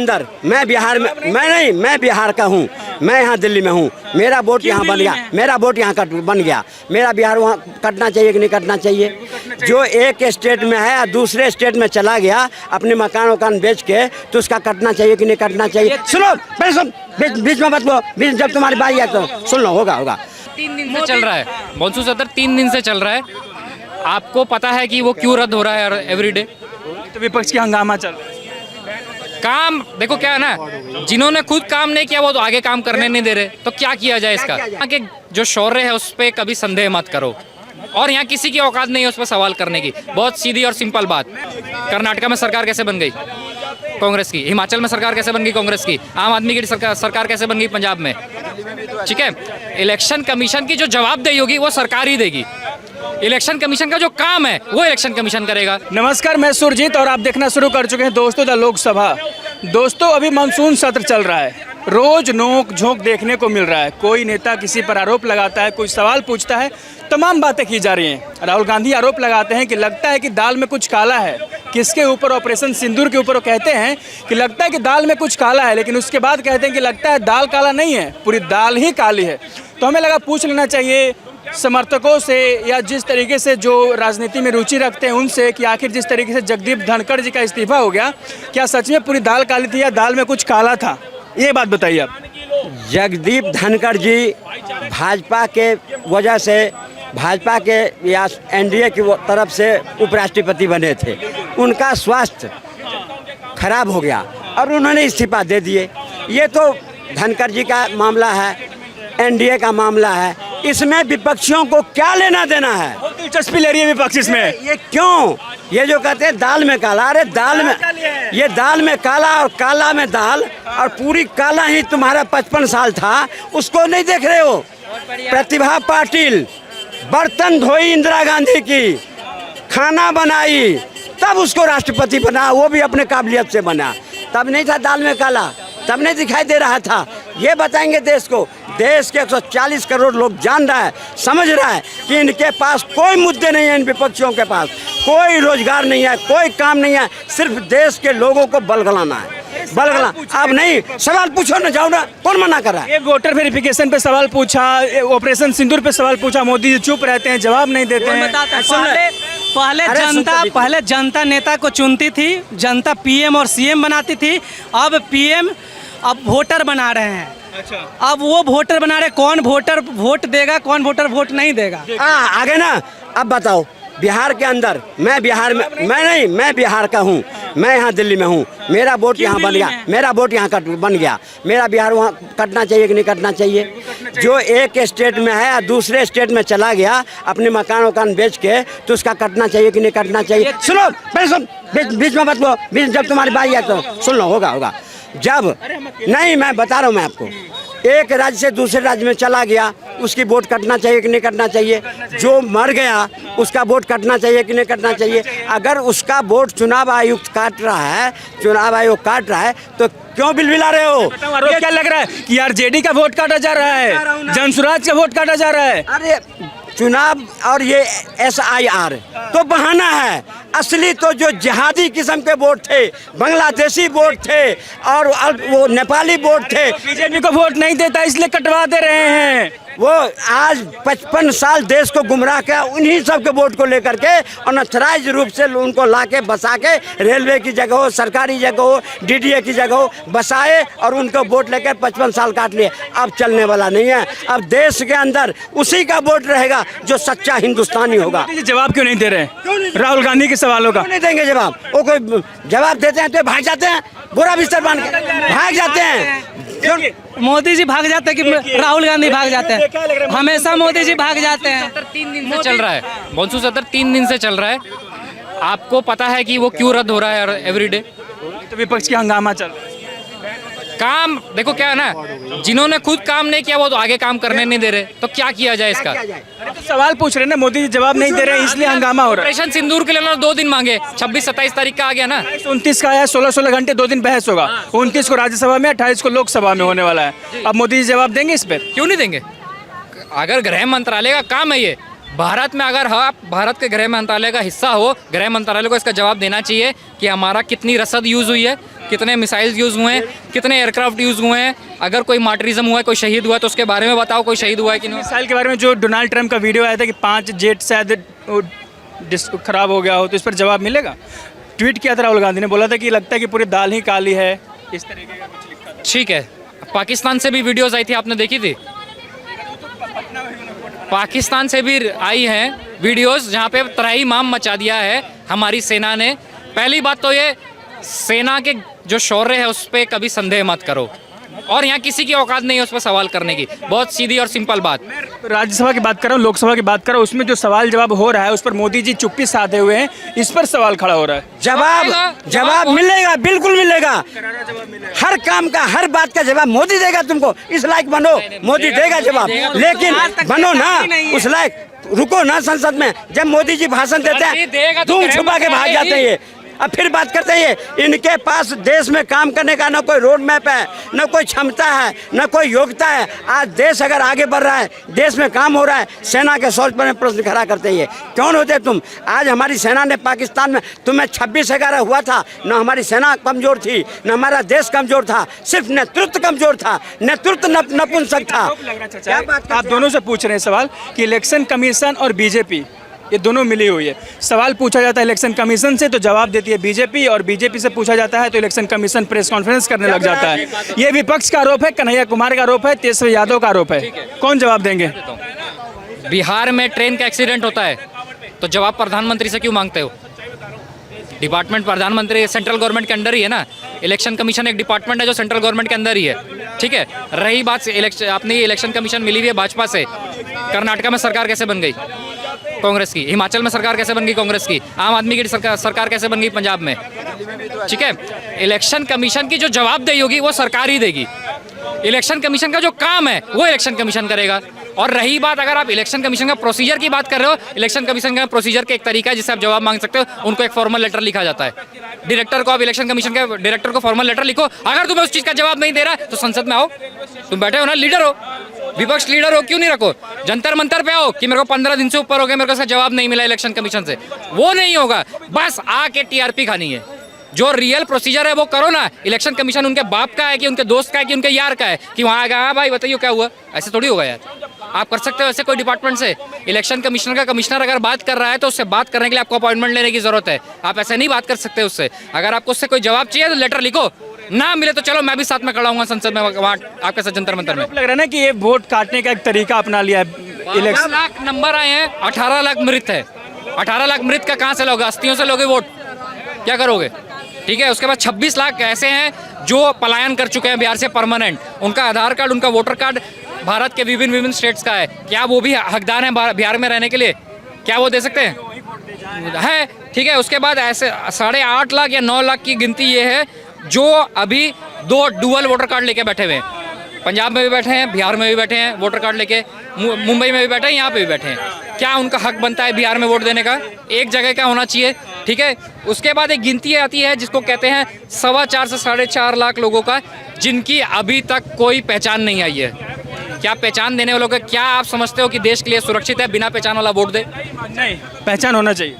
अंदर मैं बिहार में मैं बिहार का हूँ, मैं यहाँ दिल्ली में हूँ, मेरा वोट यहाँ बन गया, मेरा वोट यहाँ बन गया, मेरा बिहार वहाँ कटना चाहिए कि नहीं कटना चाहिए? जो एक स्टेट में है और दूसरे स्टेट में चला गया अपने मकान बेच के, तो उसका कटना चाहिए कि नहीं कटना चाहिए? सुनो पहले सुन, बीच में मत लो, जब तुम्हारी बारी आए तो सुन लो। होगा 3 दिन से चल रहा है मॉनसून सत्र, 3 दिन से चल रहा है। आपको पता है कि वो क्यों रद्द हो रहा है एवरीडे? तो विपक्ष की हंगामा चल रहा है। काम देखो क्या है ना, जिन्होंने खुद काम नहीं किया वो तो आगे काम करने नहीं दे रहे, तो क्या किया जाए इसका? यहाँ के जो शौर्य है उस पर कभी संदेह मत करो, और यहाँ किसी की औकात नहीं है उस पर सवाल करने की। बहुत सीधी और सिंपल बात। कर्नाटका में सरकार कैसे बन गई? कांग्रेस की। हिमाचल में सरकार कैसे बन गई? कांग्रेस की। आम आदमी की सरकार कैसे बन गई पंजाब में? ठीक है, इलेक्शन कमीशन की जो जवाबदेही होगी वो सरकार ही देगी। इलेक्शन कमीशन का जो काम है वो इलेक्शन कमीशन करेगा। नमस्कार, मैं सुरजीत और आप देखना शुरू कर चुके हैं दोस्तों द लोकसभा। दोस्तों, अभी मानसून सत्र चल रहा है, रोज नोक झोंक देखने को मिल रहा है। कोई नेता किसी पर आरोप लगाता है, कोई सवाल पूछता है, तमाम बातें की जा रही हैं। राहुल गांधी आरोप लगाते हैं कि लगता है कि दाल में कुछ काला है। किसके ऊपर? ऑपरेशन सिंदूर के ऊपर वो कहते हैं कि लगता है कि दाल में कुछ काला है, लेकिन उसके बाद कहते हैं कि लगता है दाल काला नहीं है, पूरी दाल ही काली है। तो हमें लगा पूछ लेना चाहिए समर्थकों से या जिस तरीके से जो राजनीति में रुचि रखते हैं उनसे कि आखिर जिस तरीके से जगदीप धनखड़ जी का इस्तीफा हो गया, क्या सच में पूरी दाल काली थी या दाल में कुछ काला था? ये बात बताइए आप। जगदीप धनखड़ जी भाजपा के वजह से, भाजपा के या एनडीए की तरफ से उपराष्ट्रपति बने थे, उनका स्वास्थ्य खराब हो गया और उन्होंने इस्तीफा दे दिए। ये तो धनखड़ जी का मामला है, एनडीए का मामला है, इसमें विपक्षियों को क्या लेना देना है? दिलचस्पी ले रही है विपक्ष इसमें। ये क्यों? ये जो कहते हैं दाल में काला, अरे दाल में, ये दाल में काला और काला में दाल, और पूरी काला ही तुम्हारा 55 साल था, उसको नहीं देख रहे हो? प्रतिभा पाटिल बर्तन धोई इंदिरा गांधी की, खाना बनाई, तब उसको राष्ट्रपति बना, वो भी अपने काबिलियत से बना। तब नहीं था दाल में काला, तब नहीं दिखाई दे रहा था। ये बताएंगे देश को। देश के 140 करोड़ लोग जान रहा है, समझ रहा है कि इनके पास कोई मुद्दे नहीं है, इन विपक्षियों के पास कोई रोजगार नहीं है, कोई काम नहीं है, सिर्फ देश के लोगों को बलगलाना है, बलगला। अब नहीं, सवाल पूछो ना, जाओ ना, कौन मना कर रहा है? ये वोटर वेरिफिकेशन पे सवाल पूछा, ऑपरेशन सिंदूर पे सवाल पूछा, मोदी जी चुप रहते हैं, जवाब नहीं देते हैं। पहले जनता नेता को चुनती थी, जनता पीएम और सीएम बनाती थी। अब पीएम अब वोटर बना रहे हैं। अच्छा, अब वो वोटर बना रहे, कौन वोटर वोट देगा, कौन वोटर वोट नहीं देगा। आगे ना। अब बताओ, बिहार के अंदर मैं बिहार में मैं बिहार का हूँ, मैं यहाँ दिल्ली में हूँ, मेरा वोट यहाँ बन गया, मेरा वोट यहाँ बन गया, मेरा बिहार वहाँ कटना चाहिए कि नहीं कटना चाहिए? जो एक स्टेट में है और दूसरे स्टेट में चला गया अपने मकान बेच के, तो उसका कटना चाहिए कि नहीं कटना चाहिए? सुनो पहले सुन, बीच में मत लो, जब तुम्हारी बारी आए तो सुन लो। होगा जब नहीं, मैं बता रहा हूँ मैं आपको, एक राज्य से दूसरे राज्य में चला गया, उसकी वोट कटना चाहिए कि नहीं कटना चाहिए? जो मर गया उसका वोट कटना चाहिए कि नहीं कटना चाहिए? अगर उसका वोट चुनाव आयुक्त काट रहा है, चुनाव आयोग काट रहा है, तो क्यों बिलबिला रहे हो? आरोप क्या लग रहा है कि आरजेडी का वोट काटा जा रहा है, जनसुराज का वोट काटा जा रहा है? अरे चुनाव और ये SIR तो बहाना है। असली तो जो जिहादी किस्म के वोट थे, बांग्लादेशी वोट थे और वो नेपाली वोट थे, बीजेपी को वोट नहीं देता इसलिए कटवा दे रहे हैं। वो आज 55 साल देश को गुमराह किया उन्हीं सब के वोट को लेकर के, अनथराइज रूप से उनको लाके बसा के रेलवे की जगह हो, सरकारी जगह हो, DDA की जगह हो, बसाए और उनको वोट लेकर 55 साल काट लिए। अब चलने वाला नहीं है। अब देश के अंदर उसी का वोट रहेगा जो सच्चा हिंदुस्तानी होगा। जवाब क्यों नहीं दे रहे राहुल गांधी के सवालों का? नहीं देंगे जवाब। वो कोई जवाब देते हैं तो भाग जाते हैं, बुरा बिस्तर बांध के भाग जाते हैं। मोदी जी भाग जाते हैं कि राहुल गांधी भाग जाते हैं? हमेशा मोदी जी भाग जाते हैं। 3 दिन से चल रहा है मॉनसून सत्र, 3 दिन से चल रहा है। आपको पता है कि वो क्यों रद्द हो रहा है एवरीडे? तो विपक्ष की हंगामा चल रहा है। काम देखो क्या है ना, जिन्होंने खुद काम नहीं किया वो तो आगे काम करने नहीं दे रहे, तो क्या किया जाए इसका? अरे तो सवाल पूछ रहे हैं ना, मोदी जी जवाब नहीं दे रहे हैं इसलिए हंगामा हो रहा है। ऑपरेशन सिंदूर के लिए उन्होंने 2 दिन मांगे, 26-27 तारीख का आ गया ना, 29 का आया, 16 घंटे 2 दिन बहस होगा। 29 को राज्यसभा में, 28 को लोकसभा में होने वाला है। अब मोदी जी जवाब देंगे इस पर? क्यों नहीं देंगे? अगर गृह मंत्रालय का काम है ये, भारत में अगर आप भारत के गृह मंत्रालय का हिस्सा हो, गृह मंत्रालय को इसका जवाब देना चाहिए कि हमारा कितनी रसद यूज़ हुई है, कितने मिसाइल्स यूज़ हुए हैं, कितने एयरक्राफ्ट यूज़ हुए हैं, अगर कोई मार्टरिज्म हुआ है, कोई शहीद हुआ है तो उसके बारे में बताओ, कोई शहीद हुआ है कि नहीं। मिसाइल के बारे में जो डोनाल्ड ट्रंप का वीडियो आया था कि 5 जेट शायद खराब हो गया हो, तो इस पर जवाब मिलेगा? ट्वीट किया था राहुल गांधी ने, बोला था कि लगता है कि पूरी दाल ही काली है, इस तरीके का कुछ लिखा था। ठीक है, पाकिस्तान से भी वीडियोस आई थी, आपने देखी थी? पाकिस्तान से भी आई हैं वीडियोस जहाँ पे त्राही माम मचा दिया है हमारी सेना ने। पहली बात तो ये, सेना के जो शौर्य है उस पर कभी संदेह मत करो, और यहाँ किसी की औकात नहीं है उस पर सवाल करने की। बहुत सीधी और सिंपल बात। राज्यसभा की बात कर रहा हूँ, लोकसभा की बात कर रहा हूँ, उसमें जो सवाल जवाब हो रहा है उस पर मोदी जी चुप्पी साधे हुए हैं, इस पर सवाल खड़ा हो रहा है। जवाब मिलेगा, बिल्कुल मिलेगा। हर काम का, हर बात का जवाब मोदी देगा तुमको। इस लायक बनो, मोदी देगा जवाब, लेकिन बनो ना उस लायक। रुको ना संसद में, जब मोदी जी भाषण देते हैं तुम छुपा के भाग जाते हैं। अब फिर बात करते हैं, इनके पास देश में काम करने का न कोई रोड मैप है, न कोई क्षमता है, न कोई योग्यता है। आज देश अगर आगे बढ़ रहा है, देश में काम हो रहा है, सेना के सोच पर प्रश्न खड़ा करते हैं, कौन होते तुम? आज हमारी सेना ने पाकिस्तान में, तुम्हें 26/11 हुआ था, न हमारी सेना कमजोर थी, न हमारा देश कमजोर था, सिर्फ नेतृत्व कमजोर था, नेतृत्व नपुंसक था। क्या बात आप दोनों से पूछ रहे हैं सवाल कि इलेक्शन कमीशन और बीजेपी ये दोनों मिली हुई है। सवाल पूछा जाता है इलेक्शन कमीशन से तो जवाब देती है बीजेपी, और बीजेपी से पूछा जाता है तो इलेक्शन कमीशन प्रेस कॉन्फ्रेंस करने लग जाता है। ये विपक्ष का आरोप है, कन्हैया कुमार का आरोप है, तेजस्वी यादव का आरोप है। कौन जवाब देंगे? बिहार में ट्रेन का एक्सीडेंट होता है तो जवाब प्रधानमंत्री से क्यों मांगते हो? डिपार्टमेंट प्रधानमंत्री सेंट्रल गवर्नमेंट के अंदर ही है ना। इलेक्शन कमीशन एक डिपार्टमेंट है जो सेंट्रल गवर्नमेंट के अंदर ही है, ठीक है। रही बात अपनी इलेक्शन कमीशन मिली हुई है भाजपा से, कर्नाटका में सरकार कैसे बन गई कांग्रेस की, हिमाचल में सरकार कैसे बन गई कांग्रेस की, आम आदमी की सरकार कैसे बन गई पंजाब में, ठीक है। इलेक्शन कमीशन की जो जवाबदेही होगी वो सरकार ही देगी। इलेक्शन कमीशन का जो काम है वो इलेक्शन कमीशन करेगा। और रही बात, अगर आप इलेक्शन कमीशन का प्रोसीजर की बात कर रहे हो, इलेक्शन कमीशन का प्रोसीजर का एक तरीका है जिससे आप जवाब मांग सकते हो। उनको एक फॉर्मल लेटर लिखा जाता है, डायरेक्टर को, आप इलेक्शन कमीशन के डायरेक्टर को फॉर्मल लेटर लिखो। अगर तुम्हें उस चीज़ का जवाब नहीं दे रहा है तो संसद में आओ, तुम बैठे हो ना, लीडर हो, विपक्ष लीडर हो, क्यों नहीं रखो? जंतर मंतर पे आओ कि मेरे को 15 दिन से ऊपर हो गया, मेरे को इसका जवाब नहीं मिला इलेक्शन कमीशन से। वो नहीं होगा, बस आके टीआरपी खानी है। जो रियल प्रोसीजर है वो करो ना। इलेक्शन कमीशन उनके बाप का है कि उनके दोस्त का है कि उनके यार का है कि वहाँ आएगा, हाँ भाई बताइए क्या हुआ, ऐसे थोड़ी होगा यार। आप कर सकते हो ऐसे कोई डिपार्टमेंट से? इलेक्शन कमिश्नर का कमिश्नर अगर बात कर रहा है तो उससे बात करने के लिए आपको अपॉइंटमेंट लेने की जरूरत है। आप ऐसे नहीं बात कर सकते उससे। अगर आपको उससे कोई जवाब चाहिए तो लेटर लिखो, ना मिले तो चलो मैं भी साथ में खड़ा हूँ संसद में, वहाँ आपके साथ जंतर मंतर में। लग रहा है ना कि ये वोट काटने का एक तरीका अपना लिया है। 12 लाख नंबर आए हैं, 18 लाख मृत है। 18 लाख मृत का कहाँ से लोगे? अस्थियों से लोगे वोट, क्या करोगे? ठीक है। उसके बाद 26 लाख ऐसे हैं जो पलायन कर चुके हैं बिहार से परमानेंट। उनका आधार कार्ड, उनका वोटर कार्ड भारत के विभिन्न स्टेट्स का है। क्या वो भी हकदार हैं बिहार में रहने के लिए? क्या वो दे सकते हैं? है, ठीक है। उसके बाद ऐसे 8.5 लाख या 9 लाख की गिनती ये है जो अभी 2 डुअल वोटर कार्ड लेके बैठे हुए हैं। पंजाब में भी बैठे हैं, बिहार में भी बैठे हैं वोटर कार्ड लेके, मुंबई में भी बैठे हैं, यहाँ पे भी बैठे हैं। क्या उनका हक बनता है बिहार में वोट देने का? एक जगह का होना चाहिए, ठीक है। उसके बाद एक गिनती आती है जिसको कहते हैं 4.25 से 4.5 लाख लोगों का, जिनकी अभी तक कोई पहचान नहीं आई है। क्या पहचान देने वालों का, क्या आप समझते हो कि देश के लिए सुरक्षित है बिना पहचान वाला वोट दे? नहीं, पहचान होना चाहिए।